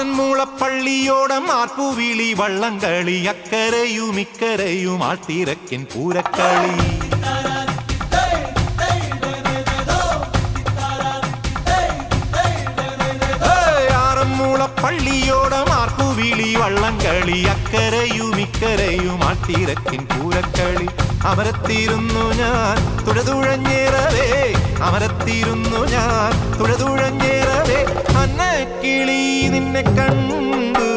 ആറന്മുളപ്പള്ളിയോടം ആർപ്പുവിളി വള്ളംകളി അക്കരയും ഇക്കരയും ആൾത്തിരക്കിൻ പൂരക്കളി ആറന്മുളപ്പള്ളിയോടം ആർപ്പുവിളി വള്ളംകളി അക്കരയും ഇക്കരയും ആൾത്തിരക്കിൻ പൂരക്കളി അമരത്തിരുന്നു ഞാൻ തുഴതുഴഞ്ഞേറവേ അമരത്തിരുന്നു ഞാൻ തുഴതുഴഞ്ഞേറവേ അന്നക്കിളി നിന്നെ കണ്ടു